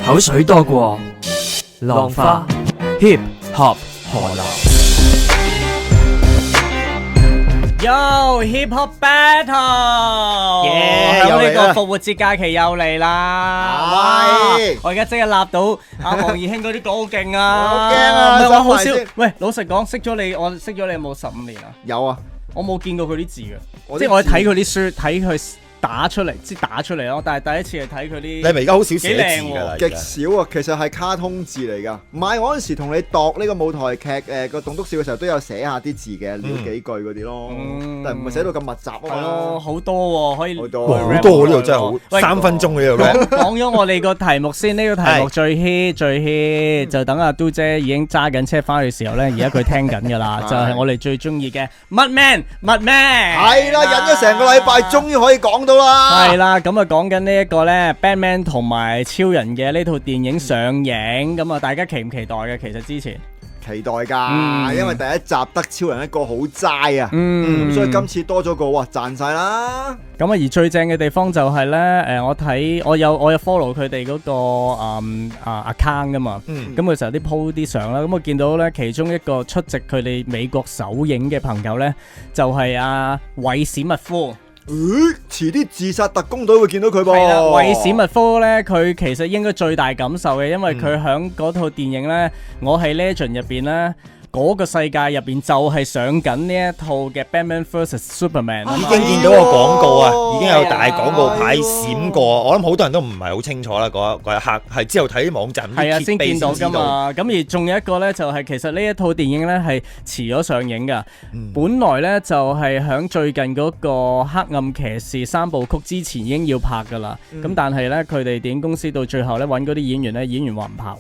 口水多過浪花 Hip Hop 河流。Yo Hip Hop Battle，喺呢個復活節假期又嚟啦！哇！我而家即刻立到阿黃義興嗰啲歌好勁啊！好驚啊！唔係我好少。喂，老實講，識咗你，我識咗你有冇15年啊？有啊，我冇見過佢啲字嘅，即係我睇佢啲書，睇佢打出嚟，即係打出嚟咯。但係第一次係睇佢啲，你咪而家好少寫字㗎啦，極少啊。其實係卡通字嚟㗎。唔係我嗰陣時同你度呢個舞台劇個棟篤笑嘅時候，都有寫下啲字嘅，撩幾句嗰啲咯。但係唔係寫到咁密集啊嘛。哦，好多喎，可以好多好多呢度真係好3分鐘嘅呢度。講咗我哋個題目先，呢個題目最 hit，就等阿嘟姐已經揸緊車翻去嘅時候咧，而家佢聽緊㗎啦，就係我哋最中意嘅 Mudman。係啦，忍咗成個禮拜，終於可以講到啦。係啦，咁啊講緊呢一個咧 Batman 同埋超人嘅呢套電影上映，咁啊大家期唔期待嘅？其實之前期待㗎，因為第一集得超人一個好齋啊，咁所以今次多咗個哇賺晒啦。咁啊而最正嘅地方就係咧，我有 follow 佢哋嗰個account 噶嘛，咁佢成日啲 po 啲相啦，咁我見到咧其中一個出席佢哋美國首映嘅朋友咧，就係阿韋史密夫。遲啲自殺特工隊會見到佢噃。係啦，韋史密夫咧，佢其實應該最大感受嘅，因為佢響嗰套電影咧，我係 Legend 入邊咧，嗰個世界入邊就係上緊呢一套嘅 Batman vs Superman。已經見到個廣告啊，已經有大廣告牌閃過。我諗好多人都唔係好清楚啦，嗰一刻係之後睇啲網站係啊先見到㗎嘛。咁而仲有一個咧，就係其實呢一套電影咧係遲咗上映㗎。本來咧就係響最近嗰個黑暗騎士3部曲之前已經要拍㗎啦。咁但係咧佢哋電影公司到最後咧揾嗰啲演員咧，演員話唔拍喎。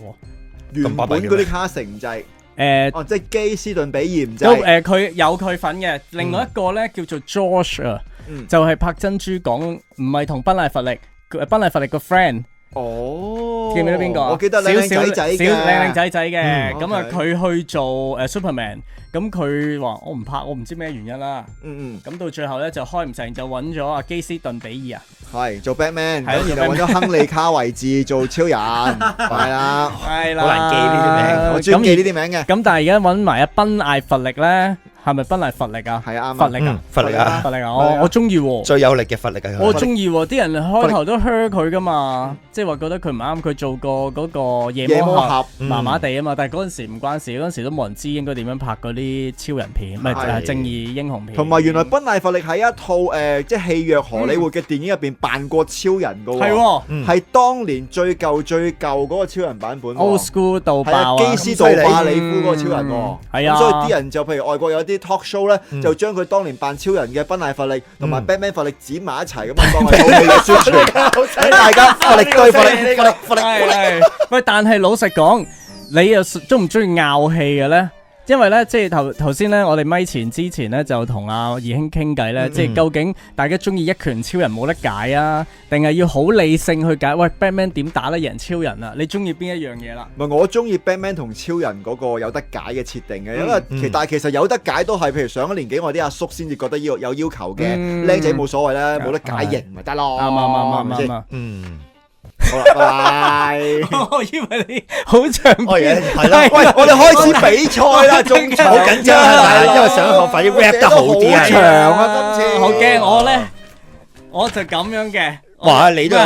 原本嗰啲卡成制。即係基斯頓比爾唔制。佢有佢份嘅。另外一個咧叫做 Josh 啊，就係拍珍珠港，唔係同賓艾弗力個 friend。哦，記唔記得邊個？我記得靚仔仔嘅。咁啊，佢去做Superman。咁佢話我唔拍，我唔知咩原因啦。咁到最後咧就開唔成，就揾咗阿基斯頓比爾啊。係做 Batman，然後揾咗亨利卡維治做超人。係啦，好難記呢啲名，我中意記呢啲名嘅。咁但係而家揾埋阿賓艾弗力咧。係咪賓艾弗力啊？係啊，弗力啊！我中意喎，最有力嘅弗力啊！我中意喎，啲人開頭都 hurt 佢噶嘛，即係話覺得佢唔啱，佢做過嗰個夜魔俠麻麻地啊嘛。但係嗰陣時唔關事，嗰陣時都冇人知應該點樣拍嗰啲超人片，唔係正義英雄片。同埋原來賓艾弗力喺一套即係戲約荷里活嘅電影入邊扮過超人噶喎，係當年最舊嗰個超人版本 ，old school 到爆基斯杜化里夫嗰個超人喎。係啊，所以啲人就譬如外國有啲talk show 咧，就將佢當年扮超人嘅賓艾弗力同埋 Batman 弗力剪埋一齊咁啊，當係套戲嘅宣傳，大家弗力對弗力。喂，但係老實講，你又中唔中意拗戲嘅咧？因為咧，即係頭先咧，我哋咪之前咧就同阿義興傾偈咧，即係究竟大家中意一拳超人冇得解啊，定係要好理性去解？喂 ，Batman 點打得贏超人啊？你中意邊一樣嘢啦？唔係我中意 Batman 同超人嗰個有得解嘅設定嘅，因為但係其實有得解都係，譬如上一年紀我啲阿叔先至覺得有要求嘅，靚仔冇所謂啦，冇得解型咪得咯，啱。好啦，拜拜。我以為你好長篇，係啦。喂，我哋開始比賽啦，中場好緊張啊，因為上一堂快啲 rap 得好啲啊。好長啊，今次好驚我咧，我就咁樣嘅。哇，你都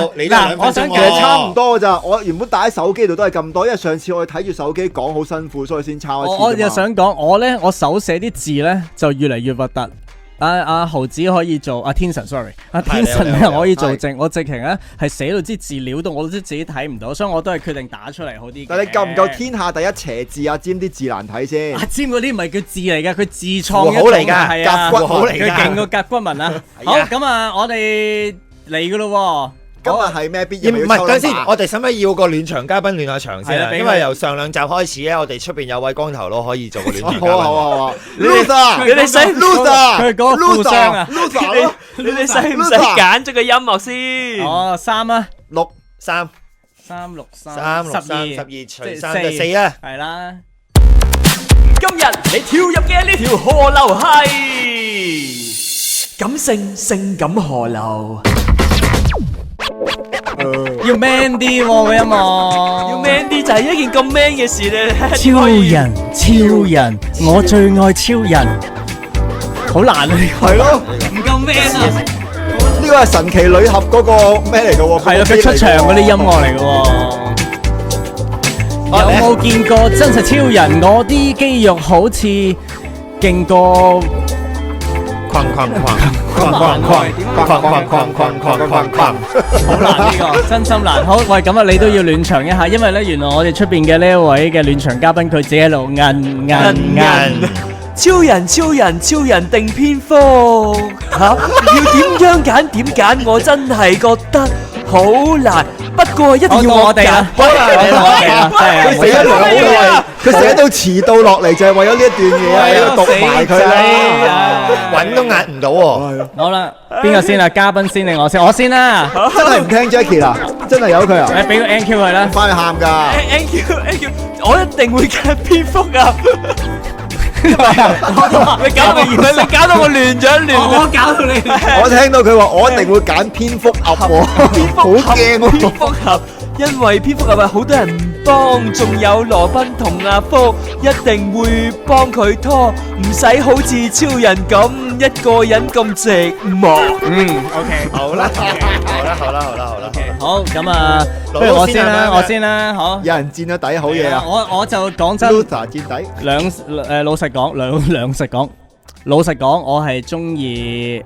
我想其實差唔多咋。我原本帶喺手機度都係咁多，因為上次我哋睇住手機講好辛苦，所以先抄一次。我又想講，我手寫啲字咧就越嚟越核突。阿豪子可以做，阿天神 sorry， 阿天神咧可以做正，我直情咧係寫到啲字料到我都自己睇唔到，所以我都係決定打出嚟好啲。但你夠唔夠天下第一邪字阿尖啲字難睇先？阿尖嗰啲唔係叫字嚟噶，佢自創好嚟噶，係啊，甲骨好嚟噶，佢勁過甲骨文啊！好，咁啊，我哋嚟噶咯。今日係咩必要？唔係，等陣先，我哋使唔使要個暖場嘉賓暖下場先啊？因為由上兩集開始咧，我哋出邊有位光頭佬可以做個暖場嘉賓。好。Loser，你哋使佢講互相啊 ？Loser，你哋使唔使揀咗個音樂先？哦，3啊，6、3、3、6、3、12除3就4啊。係啦。今日你跳入嘅呢條河流係感性性感河流，要 man 啲喎個音樂，要 man 啲就係一件咁 man 嘅事咧。超人，超人，我最愛超人，好難啊！係咯，唔夠 man 啊！呢個係神奇女俠嗰個咩嚟嘅喎？係啊，佢出場嗰啲音樂嚟嘅喎。有冇見過真實超人？我啲肌肉好似勁過框框框框框框，好難呢個，真心難。好，喂，咁啊，你都要暖場一下，因為咧，原來我哋出邊嘅呢一位嘅暖場嘉賓，佢自己喺度超人超人超人定蝙蝠嚇，要點樣揀？我真係覺得好難。不過一定要我哋啦，我哋啦，佢寫咗兩個，佢寫到遲到落嚟就係為咗呢一段嘢啊！讀埋佢啦，揾都壓唔到喎。好啦，邊個先啊？嘉賓先定我先？我先啦。真係唔聽 Jackie 啦，真係由佢啊！誒，俾個 NQ 佢啦。翻去喊㗎。NQ，我一定會揀蝙蝠啊！你搞到我亂咗亂，我搞到你。我聽到佢話我一定會揀蝙蝠俠喎，好驚喎！蝙蝠俠，因為蝙蝠俠係好多人幫，仲有羅賓同阿福一定會幫佢拖，唔使好似超人咁一個人咁寂寞。OK，好啦，好咁啊，不如我先啦，好。有人佔咗底，好嘢啊！我就講真。Luther 佔底。老實講，我係中意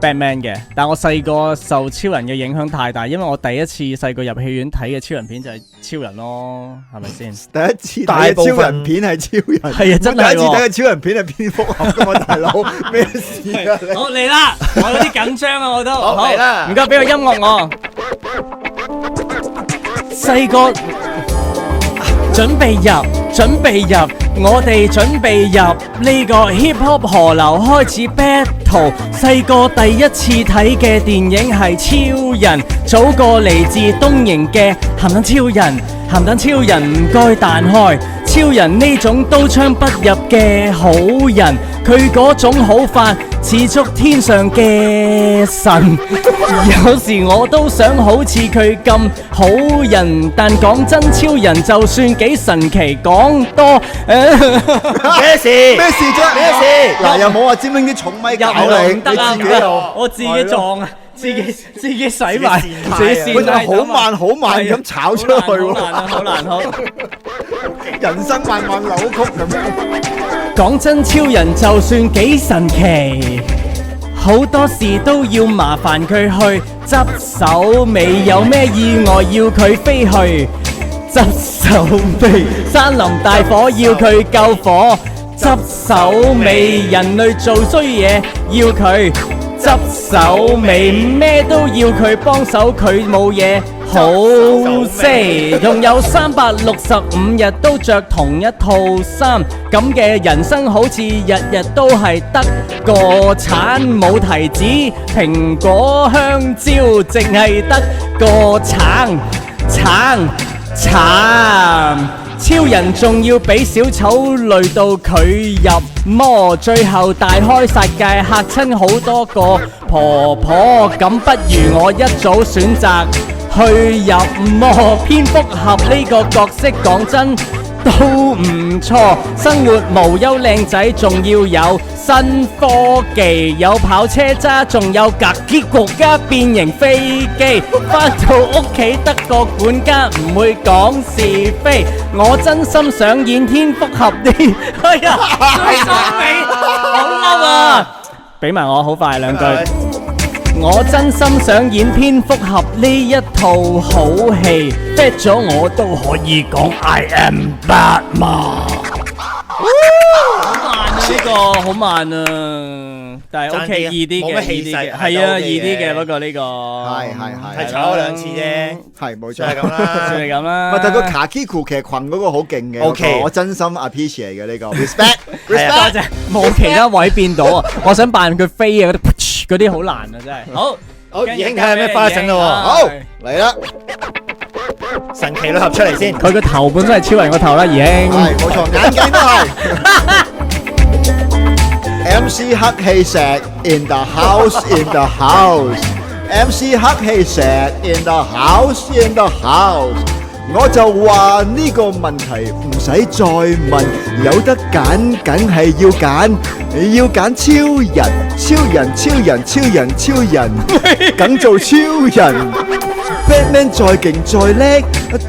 Batman 嘅，但我細個受超人嘅影響太大，因為我第一次細個入戲院睇嘅超人片就係超人咯，係咪先？第一次睇嘅超人片係超人，係啊，真係。第一次睇嘅超人片係蝙蝠俠㗎嘛，大佬咩事啊？好嚟啦，我有啲緊張啊，我都好嚟啦，唔該俾個音樂我。細個準備入，我哋準備入呢個 hip hop 河流開始 battle。細個第一次睇嘅電影係超人，早過嚟自東瀛嘅鹹蛋超人唔該彈開。超人呢種刀槍不入嘅好人，佢嗰種好法似足天上嘅神。有時我都想好似佢咁好人，但講真，超人就算幾神奇，講多咩事啫？咩事？嗱，又冇話尖拎啲重咪搞你，你自己又我自己撞啊，自己洗埋，自己佢就好慢咁炒出去喎，好難。人生慢慢扭曲咁樣。講真，超人就算幾神奇，好多事都要麻煩佢去執手尾，有咩意外要佢飛去執手尾，山林大火要佢救火，執手尾，人類做衰嘢要佢執手尾，咩都要佢幫手，佢冇嘢好識，仲有365日都着同一套衫，咁嘅人生好似日日都係得個橙，冇提子、蘋果、香蕉，淨係得個橙。超人仲要俾小丑累到佢入魔，最後大開殺戒嚇親好多個婆婆，咁不如我一早選擇去入魔。蝙蝠俠呢個角色講真都唔錯，生活無憂靚仔，仲要有新科技，有跑車揸，仲有格機國家變形飛機，返到屋企得個管家唔會講是非，我真心想演蝙蝠俠啲，哎呀，最收尾好嬲啊！俾埋我好快兩句。我真心想演蝙蝠俠呢一套好戲 ，fit 咗我都可以講 I am Batman。好慢啊，但係 OK 易啲嘅，冇乜氣勢，係啊易啲嘅，不過呢個係炒咗2次啫，係冇錯，就係咁啦，算係咁啦。但係個卡基褲其實裙嗰個好勁嘅 OK 我真心 appreciate 嘅呢個 respect，多謝，冇其他位變到啊！我想扮佢飛啊，嗰啲好難啊，真係。好，二兄睇下咩花神咯，好嚟啦，神奇女俠出嚟先，佢個頭本身係超人個頭啦，二兄。係冇錯，眼鏡都係。MC 黑氣石 in the house in the house，MC 黑氣石 in the house in the house。我就話呢個問題唔使再問，有得揀梗係要揀，要揀超人，超人，超人，超人，超人，梗做超人。Batman 再勁再叻，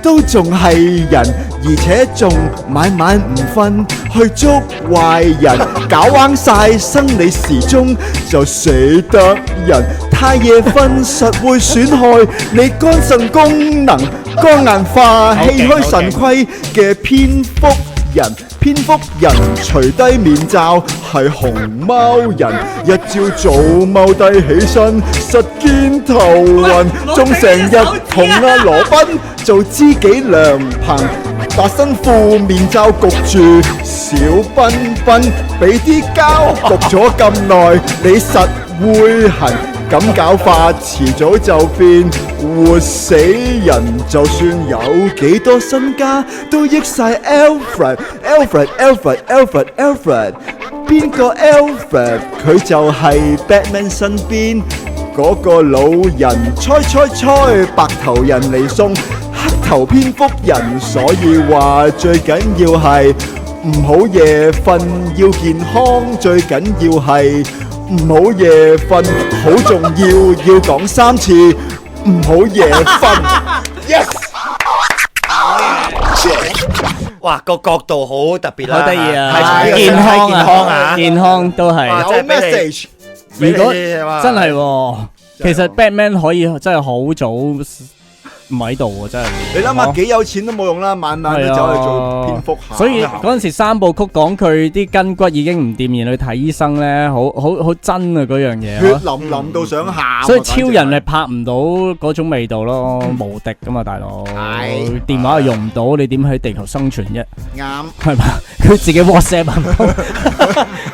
都仲係人，而且仲晚晚唔瞓去捉壞人，搞彎晒生理時鐘就死得人。太夜瞓實會損害你肝腎功能，肝硬化、氣虛腎虧嘅蝙蝠人。蝙蝠人除低面罩係熊貓人，一朝早踎低起身實見頭暈，仲成日同阿羅賓做知己良朋，白身褲面罩焗住小彬彬，俾啲膠焗咗咁耐，你實會痕。咁搞法遲早就變活死人，就算有幾多身家都益晒 Alfred。邊個 Alfred？ 佢就係 Batman 身邊嗰個老人，猜白頭人嚟送黑頭蝙蝠人，所以話最緊要係唔好夜瞓，要健康，最緊要係唔好夜瞓，好重要，要講3次，唔好夜瞓。Yes。哇，個角度好特別啦，好得意啊！係健康健康啊，健康都係。有 message。如果真係喎，其實 Batman 可以真係好早唔喺度喎，真係。你諗下幾有錢都冇用啦，晚晚都走去做蝙蝠俠。所以嗰陣時3部曲講佢啲筋骨已經唔掂，然去睇醫生咧，好真啊嗰樣嘢。血淋到想喊。所以超人係拍唔到嗰種味道咯，無敵噶嘛大佬。係電話又用唔到，你點喺地球生存啫？啱係嘛？佢自己 WhatsApp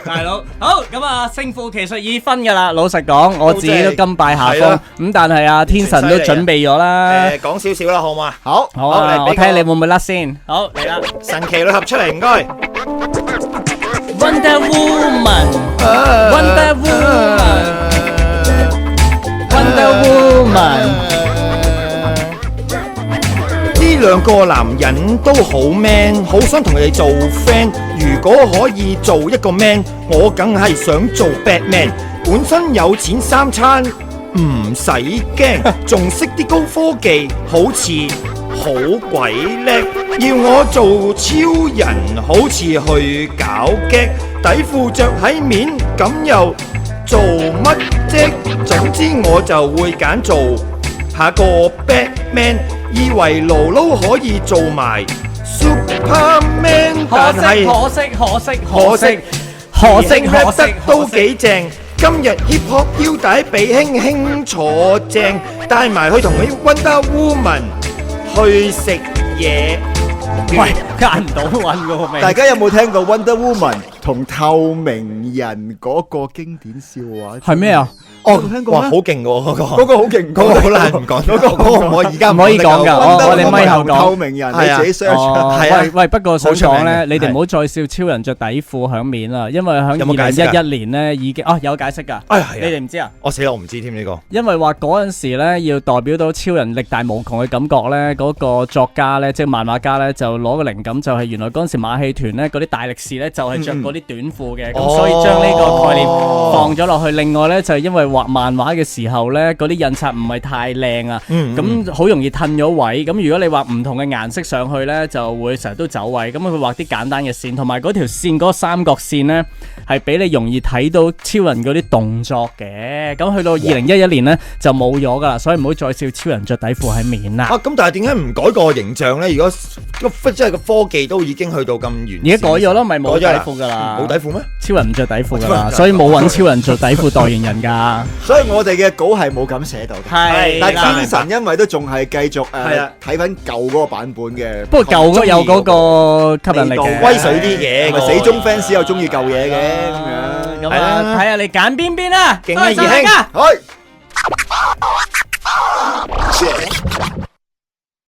大佬好咁啊，勝負其實已分噶啦。老實講，我自己都甘拜下風。咁但係啊，天神都準備咗啦。講少少啦，好嘛？好，好啊，我睇下你會唔會甩先。好嚟啦，神奇女俠出嚟，唔該。Wonder Woman，Wonder Woman，Wonder Woman。呢兩個男人都好 man， 好想同佢哋做 friend。如果可以做一個 man， 我梗係想做 Batman。本身有錢3餐。唔使驚，仲識啲高科技，好似好鬼叻。要我做超人，好似去搞激，底褲着喺面，咁又做乜啫？總之我就會揀做下個 Batman， 以為勞撈可以做埋 Superman， 但係可惜都幾正。今日 hip hop 腰帶俾輕輕坐正，帶埋去同啲 Wonder Woman 去食嘢。喂，揀唔到揾個名。大家有冇聽過 Wonder Woman 同透明人嗰個經典笑話？係咩啊？哦，聽過哇，好勁喎嗰個，嗰個好勁，嗰個好難唔講，嗰個我而家唔可以講㗎，我哋咪後講。透明人，你自己 search。係啊，喂，不過想講咧，你哋唔好再笑超人着底褲響面啦，因為響2011年咧已經有解釋㗎。你哋唔知啊？我死啦，我唔知添呢個。因為話嗰陣時咧要代表到超人力大無窮嘅感覺咧，嗰個作家咧即係漫畫家咧就攞個靈感，就係原來嗰陣時馬戲團咧嗰啲大力士咧就係着嗰啲短褲嘅，咁所以將呢個概念放咗落去。另外咧就係因為畫漫畫嘅時候咧，嗰啲印刷唔係太靚啊，咁好容易褪咗位。咁如果你畫唔同嘅顏色上去咧，就會成日都走位。咁佢畫啲簡單嘅線，同埋嗰條線嗰個三角線咧，係俾你容易睇到超人嗰啲動作嘅。咁去到2011年咧就冇咗噶啦，所以唔好再笑超人着底褲喺面啦。咁但係點解唔改個形象咧？如果即係個科技都已經去到咁完，而家改咗咯，咪冇底褲噶啦。冇底褲咩？超人唔着底褲噶啦，所以冇揾超人着底褲代言人噶。所以我哋嘅稿係冇咁寫到嘅，係，但係天神因為都仲係繼續睇翻舊嗰個版本嘅。不過舊嗰有嗰個吸引力嘅，威水啲嘅，死忠 fans 又中意舊嘢嘅咁樣。咁啊，睇下你揀邊邊啦，勁啊，二兄，去。